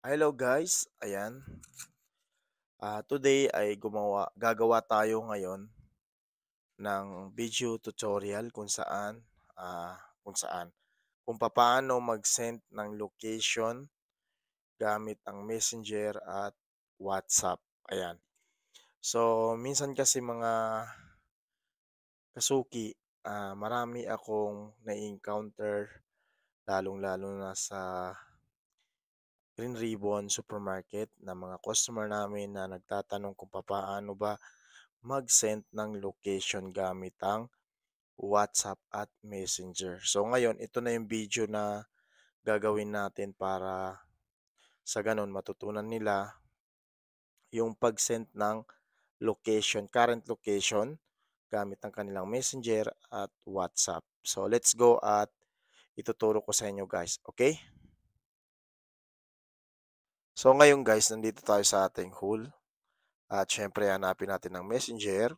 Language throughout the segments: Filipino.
Hello guys, ayan. Today ay gagawa tayo ngayon ng video tutorial kung papaano mag-send ng location gamit ang Messenger at WhatsApp. Ayan. So, minsan kasi mga kasuki, marami akong na-encounter lalong-lalo na sa Green Ribbon Supermarket na mga customer namin na nagtatanong kung papaano ba mag-send ng location gamit ang WhatsApp at Messenger. So ngayon, ito na yung video na gagawin natin para sa ganun matutunan nila yung pag-send ng current location gamit ang kanilang Messenger at WhatsApp. So let's go at ituturo ko sa inyo guys, okay? So ngayon guys, nandito tayo sa ating hole. At syempre, hanapin natin ang Messenger.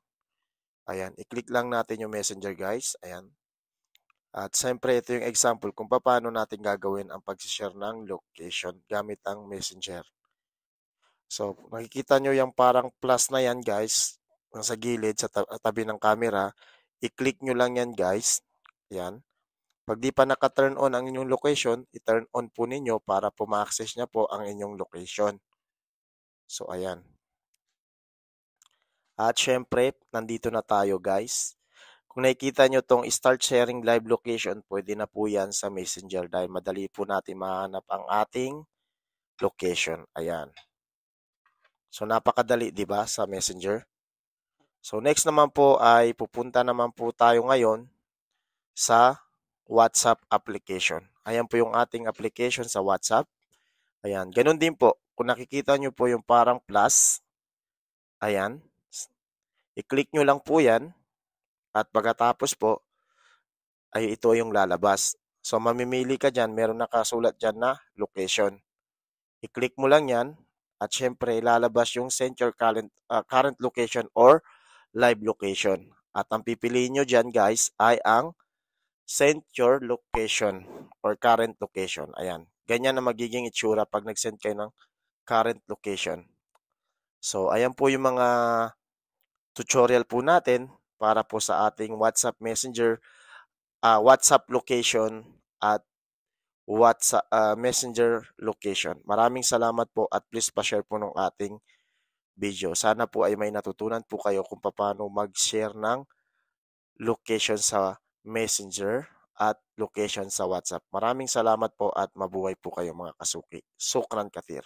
Ayan, i-click lang natin yung Messenger guys. Ayan. At syempre, ito yung example kung paano natin gagawin ang pag-share ng location gamit ang Messenger. So, nakikita nyo yung parang plus na yan guys, sa gilid, sa tabi ng camera. I-click nyo lang yan guys. Ayan. Pag di pa naka-turn on ang inyong location, i-turn on po ninyo para po ma-access niya po ang inyong location. So, ayan. At syempre, nandito na tayo guys. Kung nakikita nyo tong start sharing live location, pwede na po yan sa Messenger dahil madali po natin mahanap ang ating location. Ayan. So, napakadali, di ba, sa Messenger? So, next naman po ay pupunta naman po tayo ngayon sa WhatsApp application. Ayan po yung ating application sa WhatsApp. Ayan. Ganun din po. Kung nakikita nyo po yung parang plus, ayan. I-click nyo lang po yan. At pagkatapos po, ay ito yung lalabas. So, mamimili ka dyan, meron nakasulat dyan na location. I-click mo lang yan, at syempre, lalabas yung send your current location or live location. At ang pipiliin nyo dyan, guys, ay ang send your location or current location. Ayan. Ganyan na magiging itsura pag nag-send kayo ng current location. So, ayan po yung mga tutorial po natin para po sa ating WhatsApp Messenger, WhatsApp location at WhatsApp Messenger location. Maraming salamat po at please pa-share po ng ating video. Sana po ay may natutunan po kayo kung paano mag-share ng location sa Messenger at location sa WhatsApp. Maraming salamat po at mabuhay po kayo mga kasuki. Sukran Katir.